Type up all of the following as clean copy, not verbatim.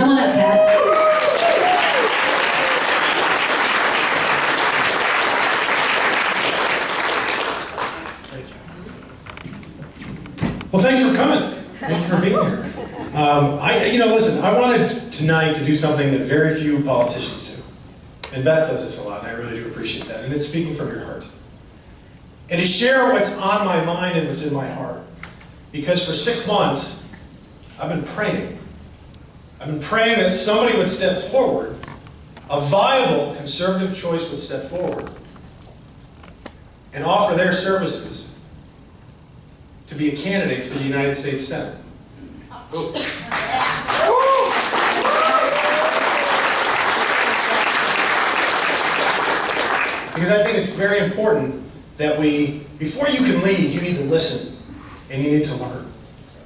Come on up, Pat. Thank you. Well, thanks for coming. Thank you for being here. Listen, I wanted tonight to do something that very few politicians do. And Beth does this a lot, and I really do appreciate that. And it's speaking from your heart. And to share what's on my mind and what's in my heart. Because for 6 months, I've been praying. I've been praying that somebody would step forward, a viable conservative choice would step forward, and offer their services to be a candidate for the United States Senate. Because I think it's very important that before you can lead, you need to listen and you need to learn.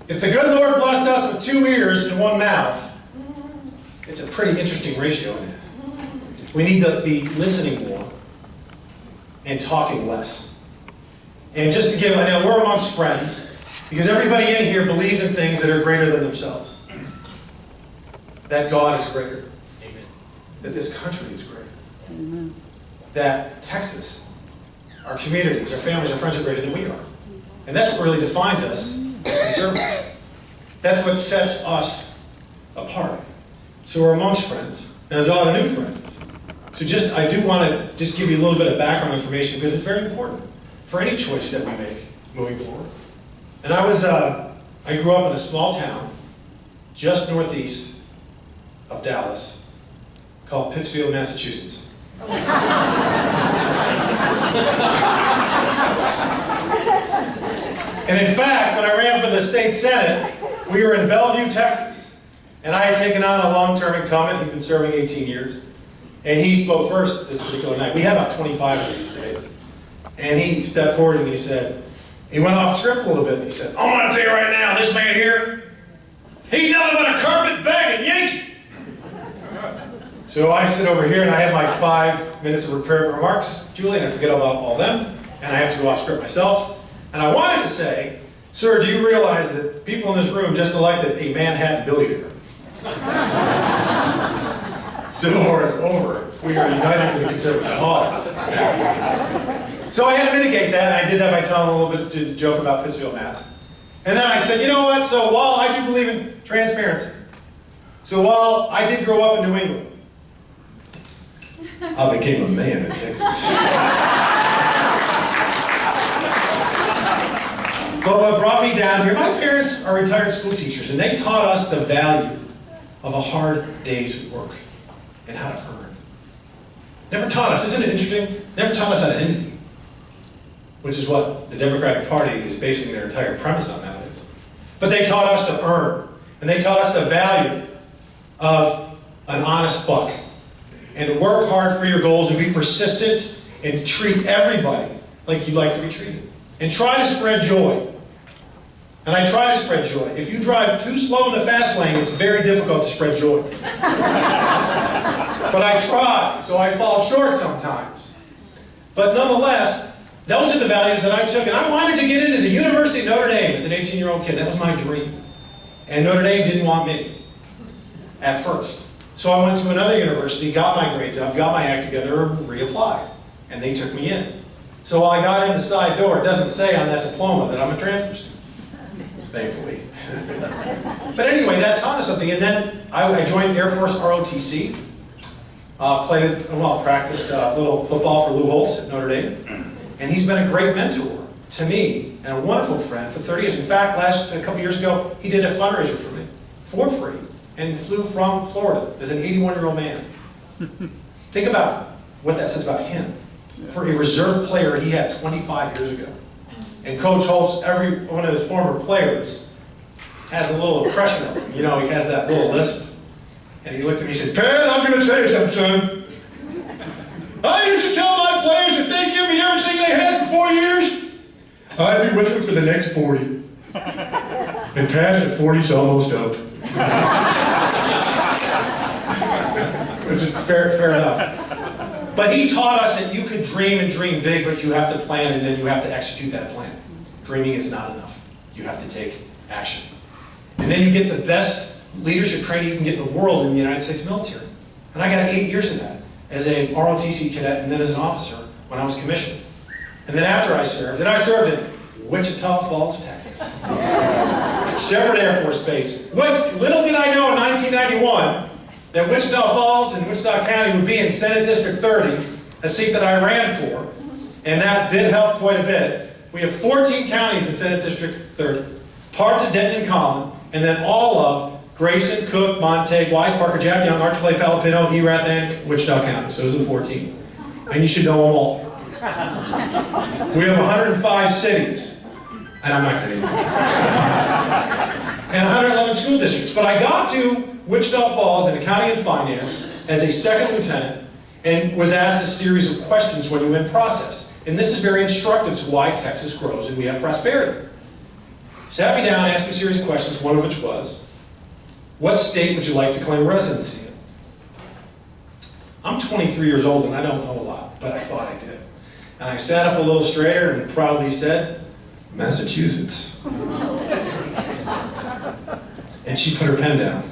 If the good Lord blessed us with 2 ears and 1 mouth, it's a pretty interesting ratio in it. We need to be listening more and talking less. And just to give, I know we're amongst friends, because everybody in here believes in things that are greater than themselves. That God is greater. Amen. That this country is greater. Amen. That Texas, our communities, our families, our friends are greater than we are. And that's what really defines us as conservatives. That's what sets us apart. So we're amongst friends. And there's a lot of new friends. So I do want to just give you a little bit of background information because it's very important for any choice that we make moving forward. And I grew up in a small town just northeast of Dallas called Pittsfield, Massachusetts. And in fact, when I ran for the state senate, we were in Bellevue, Texas. And I had taken on a long-term incumbent. He'd been serving 18 years. And he spoke first this particular night. We had about 25 of these days. And he stepped forward and he said, he went off script a little bit and he said, I'm going to tell you right now, this man here, he's nothing but a carpet-bagging Yankee. So I sit over here and I have my 5 minutes of prepared remarks, Julie, and I forget about all them, and I have to go off script myself. And I wanted to say, sir, do you realize that people in this room just elected a Manhattan billionaire? Civil War is over. We are united for the conservative cause. So I had to mitigate that, and I did that by telling a little bit of a joke about Pittsfield, Mass. And then I said, you know what, so while I do believe in transparency, so while I did grow up in New England, I became a man in Texas. But what brought me down here, my parents are retired school teachers, and they taught us the value of a hard day's work and how to earn. Never taught us, isn't it interesting? Never taught us how to envy, which is what the Democratic Party is basing their entire premise on nowadays. But they taught us to earn, and they taught us the value of an honest buck, and to work hard for your goals and be persistent and treat everybody like you'd like to be treated. And try to spread joy. And I try to spread joy. If you drive too slow in the fast lane, it's very difficult to spread joy. But I try, so I fall short sometimes. But nonetheless, those are the values that I took. And I wanted to get into the University of Notre Dame as an 18-year-old kid. That was my dream. And Notre Dame didn't want me at first. So I went to another university, got my grades up, got my act together, and reapplied. And they took me in. So while I got in the side door, it doesn't say on that diploma that I'm a transfer student. Thankfully. But anyway, that taught us something. And then I joined Air Force ROTC. Practiced a little football for Lou Holtz at Notre Dame. And he's been a great mentor to me and a wonderful friend for 30 years. In fact, a couple years ago, he did a fundraiser for me for free and flew from Florida as an 81-year-old man. Think about what that says about him. For a reserve player he had 25 years ago. And Coach Holtz, every one of his former players, has a little impression of him. You know, he has that little lisp. And he looked at me and said, Pat, I'm going to tell you something, son. I used to tell my players if they give me everything they had for 4 years, I'd be with them for the next 40. And Pat, the 40's almost up. Which is fair enough. But he taught us that you could dream and dream big, but you have to plan and then you have to execute that plan. Dreaming is not enough. You have to take action. And then you get the best leadership training you can get in the world in the United States military. And I got 8 years of that as a ROTC cadet and then as an officer when I was commissioned. And then after I served in Wichita Falls, Texas. Shepherd Air Force Base. Little did I know in 1991 that Wichita Falls and Wichita County would be in Senate District 30, a seat that I ran for, and that did help quite a bit. We have 14 counties in Senate District 30, parts of Denton and Collin, and then all of Grayson, Cook, Montague, Wise, Parker, Jack Young, Archibald, Palapino, Erath, and Wichita counties. Those are the 14. And you should know them all. We have 105 cities, and I'm not going to name them. And 111 school districts. But I got to Wichita Falls in accounting and finance as a second lieutenant and was asked a series of questions when you went process. And this is very instructive to why Texas grows and we have prosperity. Sat me down, asked me a series of questions, one of which was, what state would you like to claim residency in? I'm 23 years old and I don't know a lot, but I thought I did. And I sat up a little straighter and proudly said, Massachusetts. And she put her pen down.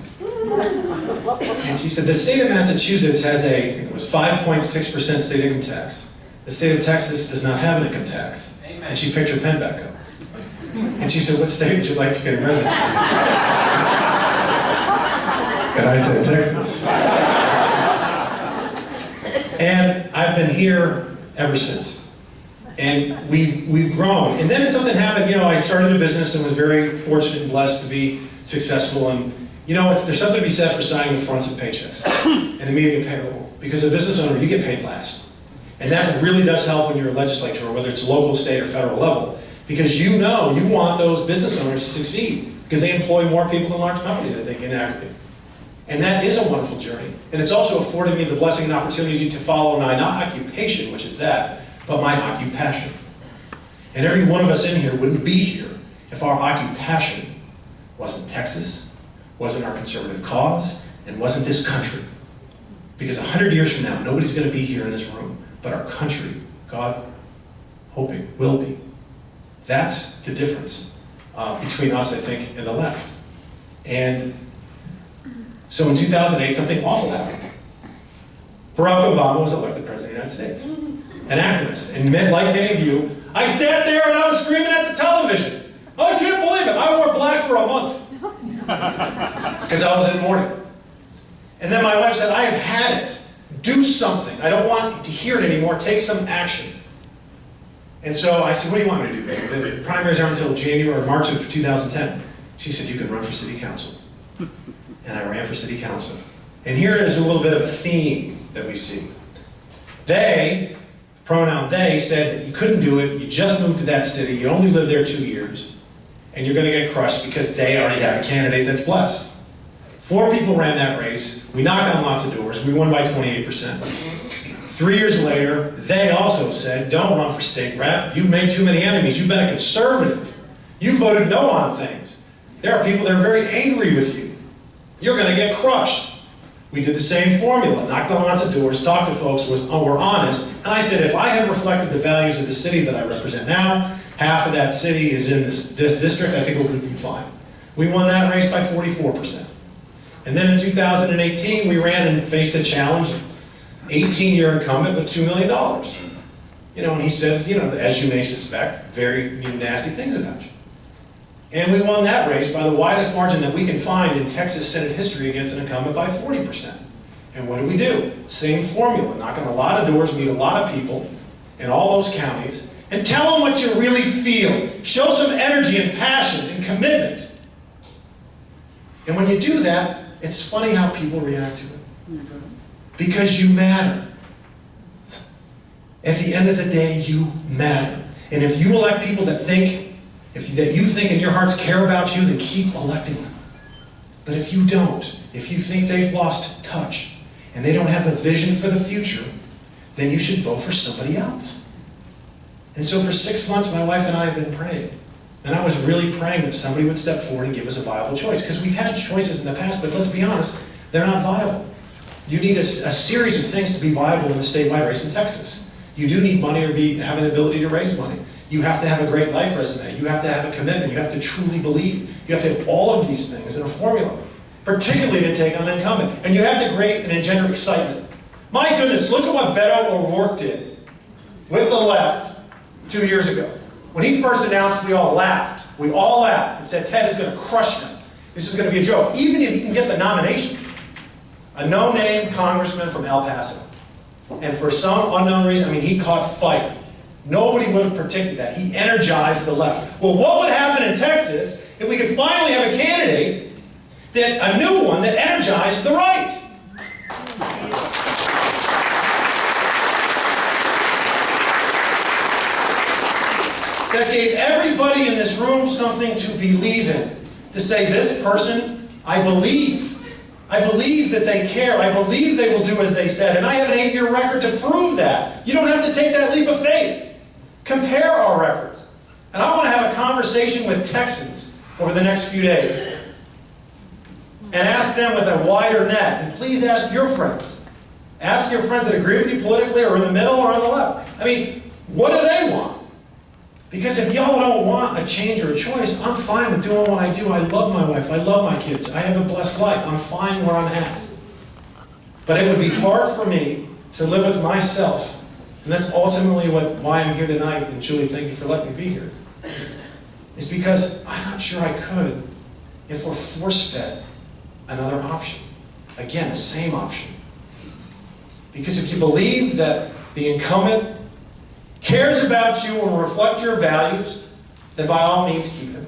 And she said, the state of Massachusetts has it was 5.6% state income tax. The state of Texas does not have an income tax. Amen. And she picked her pen back up. And she said, what state would you like to get a residency? And I said, Texas. And I've been here ever since. And we've grown. And then something happened, I started a business and was very fortunate and blessed to be successful. And there's something to be said for signing the fronts of paychecks and immediate payroll. Because as a business owner, you get paid last. And that really does help when you're a legislator, whether it's local, state, or federal level. Because you want those business owners to succeed. Because they employ more people than large companies that they can aggregate. And that is a wonderful journey. And it's also afforded me the blessing and opportunity to follow my not occupation, which is that, but my occupation. And every one of us in here wouldn't be here if our occupation wasn't Texas, wasn't our conservative cause, and wasn't this country. Because 100 years from now, nobody's going to be here in this room, but our country, God hoping, will be. That's the difference between us, I think, and the left. And so in 2008, something awful happened. Barack Obama was elected President of the United States. An activist. And like many of you, I sat there and I was screaming at the television. I can't believe it. I wore black for a month. Because I was in mourning. And then my wife said, I have had it. Do something. I don't want to hear it anymore. Take some action. And so I said, what do you want me to do, baby? The primaries aren't until January or March of 2010. She said, you can run for city council. And I ran for city council. And here is a little bit of a theme that we see. They, pronoun they, said that you couldn't do it, you just moved to that city, you only lived there 2 years, and you're going to get crushed because they already have a candidate that's blessed. 4 people ran that race, we knocked on lots of doors, we won by 28%. 3 years later, they also said, don't run for state rep, you've made too many enemies, you've been a conservative, you voted no on things. There are people that are very angry with you. You're going to get crushed. We did the same formula, knocked on lots of doors, talked to folks, were honest, and I said, if I have reflected the values of the city that I represent now, half of that city is in this district, I think we'll be fine. We won that race by 44%. And then in 2018, we ran and faced a challenge, 18-year incumbent with $2 million. And he said, as you may suspect, very nasty things about you. And we won that race by the widest margin that we can find in Texas Senate history against an incumbent by 40%. And what do? Same formula, knock on a lot of doors, meet a lot of people in all those counties, and tell them what you really feel. Show some energy and passion and commitment. And when you do that, it's funny how people react to it. Because you matter. At the end of the day, you matter. And if you elect people that you think in your hearts care about you, then keep electing them. But if you don't, if you think they've lost touch and they don't have a vision for the future, then you should vote for somebody else. And so for 6 months, my wife and I have been praying. And I was really praying that somebody would step forward and give us a viable choice. Because we've had choices in the past, but let's be honest, they're not viable. You need a series of things to be viable in the statewide race in Texas. You do need money or have an ability to raise money. You have to have a great life resume. You have to have a commitment. You have to truly believe. You have to have all of these things in a formula. particularly to take on an incumbent. And you have to create and engender excitement. My goodness, look at what Beto O'Rourke did with the left 2 years ago. When he first announced, we all laughed. We all laughed and said, Ted is going to crush him. This is going to be a joke. Even if he can get the nomination. A no-name congressman from El Paso. And for some unknown reason, I mean, he caught fire. Nobody would have predicted that. He energized the left. Well, what would happen in Texas if we could finally have a candidate, a new one, that energized the right? That gave everybody in this room something to believe in. To say, this person, I believe. I believe that they care. I believe they will do as they said. And I have an 8-year record to prove that. You don't have to take that leap of faith. Compare our records. And I want to have a conversation with Texans over the next few days. And ask them with a wider net. And please ask your friends. Ask your friends that agree with you politically or in the middle or on the left. I mean, what do they want? Because if y'all don't want a change or a choice, I'm fine with doing what I do. I love my wife. I love my kids. I have a blessed life. I'm fine where I'm at. But it would be hard for me to live with myself. And that's ultimately why I'm here tonight. And Julie, thank you for letting me be here. It's because I'm not sure I could if we're force-fed another option. Again, the same option. Because if you believe that the incumbent cares about you and will reflect your values, then by all means keep him.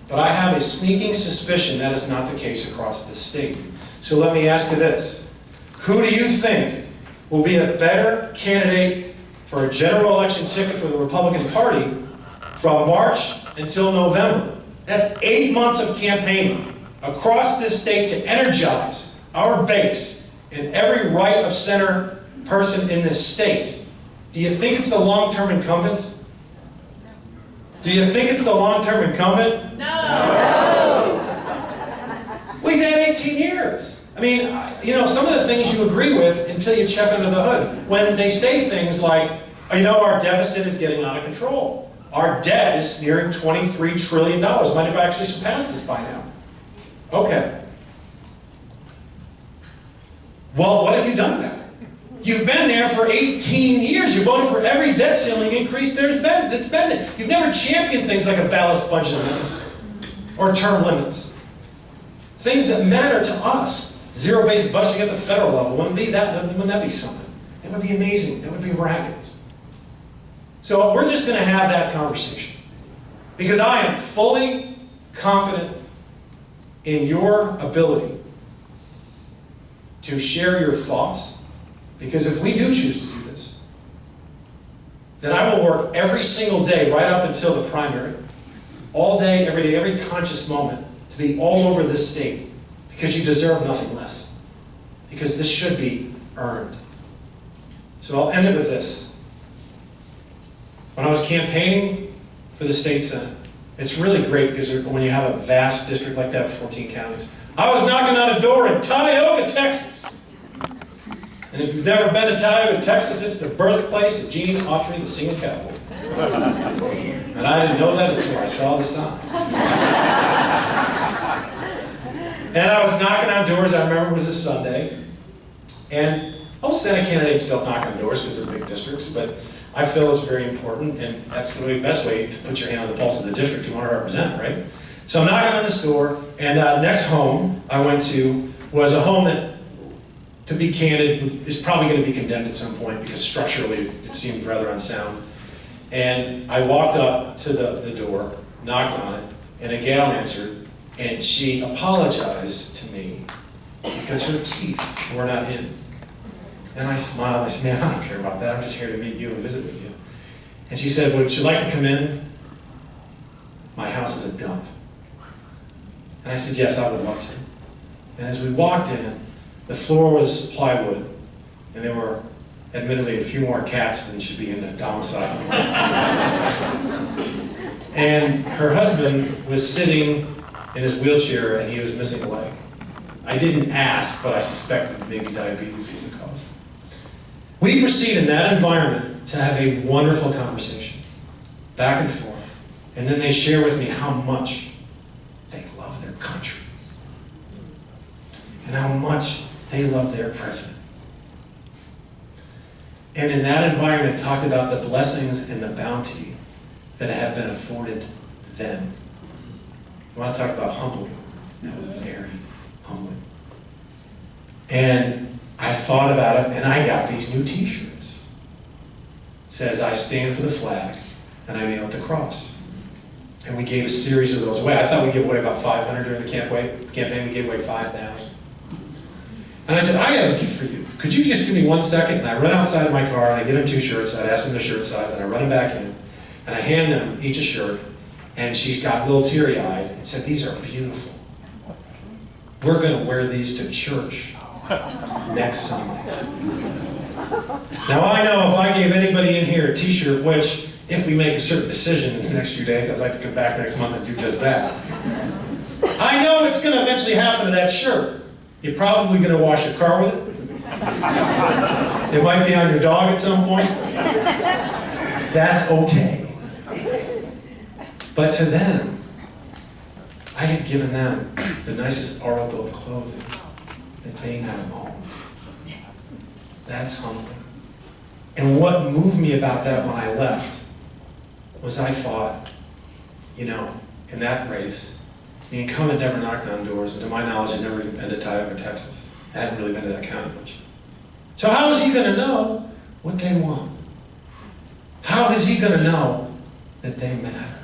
But I have a sneaking suspicion that is not the case across this state. So let me ask you this. Who do you think will be a better candidate for a general election ticket for the Republican Party from March until November? That's 8 months of campaigning across this state to energize our base and every right of center person in this state. Do you think it's the long-term incumbent? Do you think it's the long-term incumbent? No! Well, he's had 18 years. I mean, you know, some of the things you agree with until you check under the hood. When they say things like, you know, our deficit is getting out of control. Our debt is nearing $23 trillion. Might have actually surpassed this by now. Okay. Well, what have you done about it? You've been there for 18 years. You voted for every debt ceiling increase that's been there. You've never championed things like a balanced budget limit or term limits. Things that matter to us. Zero-based budgeting at the federal level. Wouldn't that be something? It would be amazing. It would be miraculous. So we're just going to have that conversation. Because I am fully confident in your ability to share your thoughts. Because if we do choose to do this, then I will work every single day right up until the primary, all day, every conscious moment, to be all over this state. Because you deserve nothing less. Because this should be earned. So I'll end it with this. When I was campaigning for the state senate, it's really great because when you have a vast district like that with 14 counties, I was knocking on a door in Tioga, Texas. And if you've never been to Tioga, Texas, it's the birthplace of Gene Autry, the singing cowboy. And I didn't know that until I saw the sign. And I was knocking on doors. I remember it was a Sunday. And most Senate candidates don't knock on doors because they're big districts, but I feel it's very important, and that's the best way to put your hand on the pulse of the district you want to represent, right? So I'm knocking on this door, and next home I went to was a home that, to be candid, is probably going to be condemned at some point because structurally it seemed rather unsound. And I walked up to the door, knocked on it, and a gal answered, and she apologized to me because her teeth were not in. And I smiled. I said, man, I don't care about that. I'm just here to meet you and visit with you. And she said, would you like to come in? My house is a dump. And I said, yes, I would love to. And as we walked in, the floor was plywood, and there were admittedly a few more cats than should be in the domicile. And her husband was sitting in his wheelchair, and he was missing a leg. I didn't ask, but I suspected maybe diabetes was the cause. We proceed in that environment to have a wonderful conversation, back and forth. And then they share with me how much they love their country. and how much they love their president. And in that environment, talked about the blessings and the bounty that have been afforded them. I want to talk about humbling. That was very humbling. And I thought about it, and I got these new t-shirts. It says, I stand for the flag, and I nail it the cross. And we gave a series of those away. I thought we'd give away about 500 during the campaign. We gave away 5,000. And I said, I have a gift for you. Could you just give me 1 second? And I run outside of my car, and I get them 2 shirts. I'd ask them the shirt size, and I run them back in. And I hand them each a shirt. And she's got a little teary-eyed and said, these are beautiful. We're going to wear these to church next Sunday. Now I know if I gave anybody in here a t-shirt, which if we make a certain decision in the next few days, I'd like to come back next month and do just that. I know it's going to eventually happen to that shirt. You're probably going to wash your car with it. It might be on your dog at some point. That's okay. But to them, I had given them the nicest article of clothing that they now own. That's humbling. And what moved me about that when I left was I thought, you know, in that race, the incumbent never knocked on doors, and to my knowledge, had never even been to Tioga, Texas. I hadn't really been to that county much. So how is he going to know what they want? How is he going to know that they matter?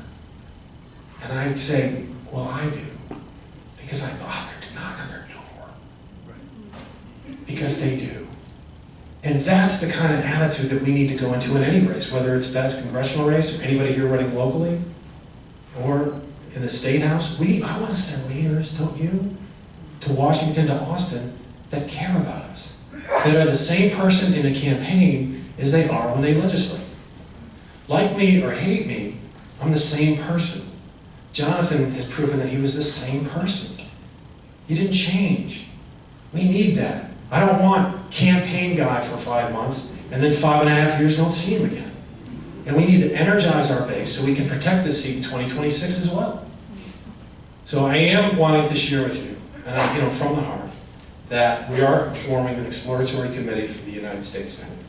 And I'd say, well, I do, because I bothered to knock on their door. Because they do. And that's the kind of attitude that we need to go into in any race, whether it's Beth's congressional race or anybody here running locally or in the State House. I want to send leaders, don't you, to Washington, to Austin, that care about us, that are the same person in a campaign as they are when they legislate. Like me or hate me, I'm the same person. Jonathan has proven that he was the same person. He didn't change. We need that. I don't want campaign guy for 5 months and then 5.5 years don't see him again. And we need to energize our base so we can protect this seat in 2026 as well. So I am wanting to share with you, and from the heart, that we are forming an exploratory committee for the United States Senate.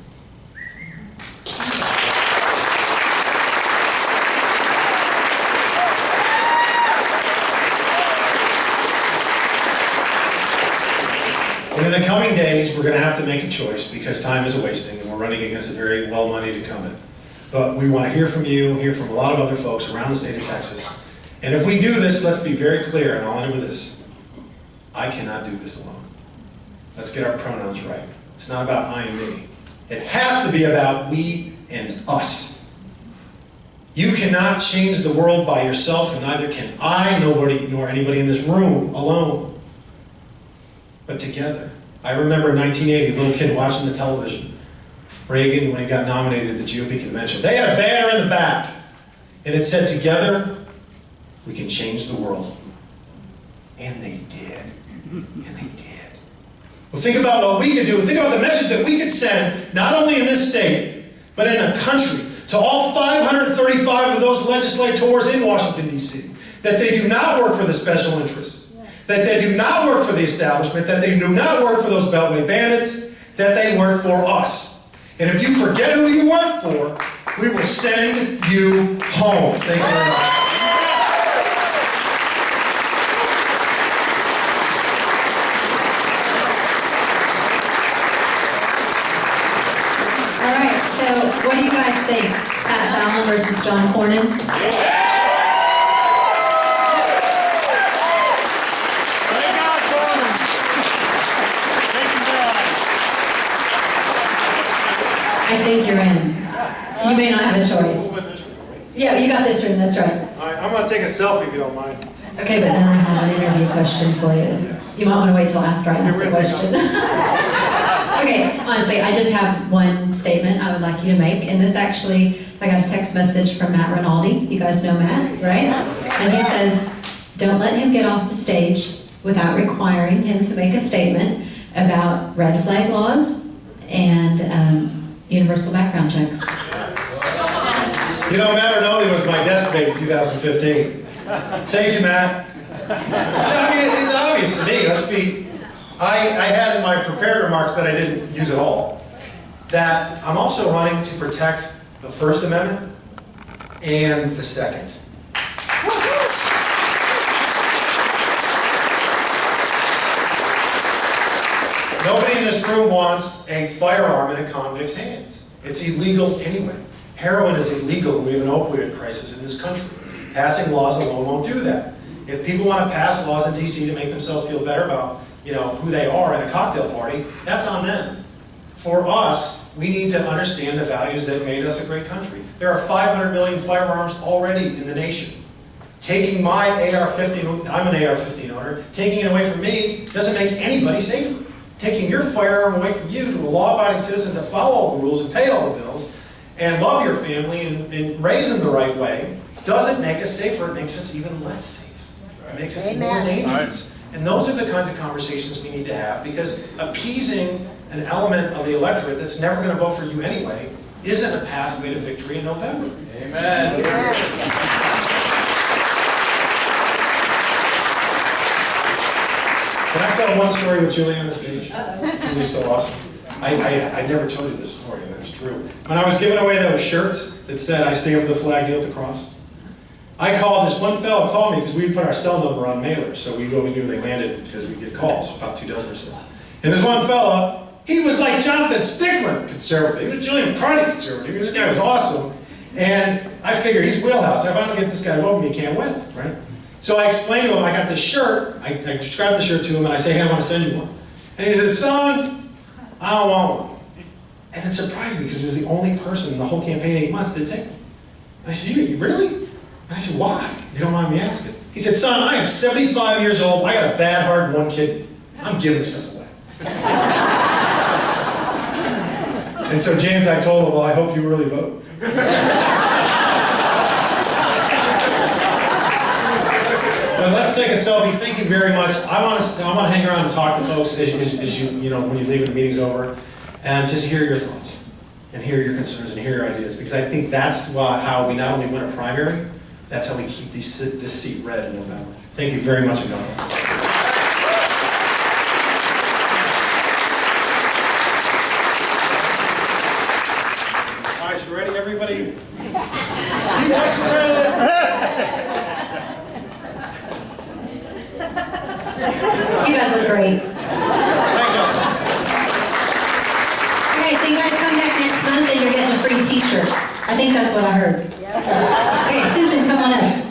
And in the coming days, we're going to have to make a choice because time is wasting and we're running against a very well-moneyed incumbent. But we want to hear from you, hear from a lot of other folks around the state of Texas. And if we do this, let's be very clear, and I'll end with this. I cannot do this alone. Let's get our pronouns right. It's not about I and me. It has to be about we and us. You cannot change the world by yourself, and neither can I, nor anybody in this room alone. But together. I remember in 1980, a little kid watching the television. Reagan, when he got nominated at the GOP convention, they had a banner in the back, and it said, together, we can change the world. And they did. And they did. Well, think about what we could do. Think about the message that we could send, not only in this state, but in the country, to all 535 of those legislators in Washington, D.C., that they do not work for the special interests. That they do not work for the establishment, that they do not work for those Beltway bandits, that they work for us. And if you forget who you work for, we will send you home. Thank you very much. All right, so what do you guys think? Pat Fallon versus John Cornyn? I think you're in. You may not have a choice. Yeah, you got this room, that's right. All right, I'm going to take a selfie if you don't mind. Okay, but then I have an interview question for you. You might want to wait till after I ask the question. Okay, honestly, I just have one statement I would like you to make, and this actually, I got a text message from Matt Rinaldi. You guys know Matt, right? And he says, don't let him get off the stage without requiring him to make a statement about red flag laws and universal background checks. You know, Matt Rinaldi was my desk mate in 2015. Thank you, Matt. I mean, it's obvious to me. I had in my prepared remarks that I didn't use at all, that I'm also running to protect the First Amendment and the Second. Nobody in this room wants a firearm in a convict's hands. It's illegal anyway. Heroin is illegal. We have an opioid crisis in this country. Passing laws alone won't do that. If people want to pass laws in D.C. to make themselves feel better about, who they are in a cocktail party, that's on them. For us, we need to understand the values that made us a great country. There are 500 million firearms already in the nation. Taking my AR-15, I'm an AR-15 owner, taking it away from me doesn't make anybody safer. Taking your firearm away from you to a law-abiding citizens that follow all the rules and pay all the bills and love your family and raise them the right way doesn't make us safer. It makes us even less safe. It makes us even more dangerous. And those are the kinds of conversations we need to have, because appeasing an element of the electorate that's never going to vote for you anyway isn't a pathway to victory in November. Amen. Can I tell one story with Julie on the stage? Julie's so awesome. I never told you this story, and it's true. When I was giving away those shirts that said, "I stand for the flag, kneel at the cross," I called, this one fellow called me because we put our cell number on mailers, so we knew they landed because we get calls, about 2 dozen or so. And this one fella, he was like Jonathan Stickland, conservative. He was Julian McCartney, conservative. This guy was awesome. And I figured he's wheelhouse. If I don't get this guy to vote me, he can't win, right? So I explained to him, I got this shirt, I described the shirt to him, and I say, "Hey, I want to send you one." And he said, "Son, I don't want one." And it surprised me because he was the only person in the whole campaign 8 months that didn't take one. And I said, "You really?" And I said, "Why? You don't mind me asking." He said, "Son, I am 75 years old, I got a bad heart and 1 kidney. I'm giving stuff away." And so James, I told him, "Well, I hope you really vote." But let's take a selfie. Thank you very much. I want to hang around and talk to folks as you when you leave and the meeting's over, and just hear your thoughts and hear your concerns and hear your ideas, because I think that's how we not only win a primary, that's how we keep this seat red in November. Thank you very much, and God bless. All right, you ready, everybody? Keep Texas red. You guys look great. Thank you. Okay, so you guys come back next month and you're getting a free t-shirt. I think that's what I heard. Okay, Susan, come on up.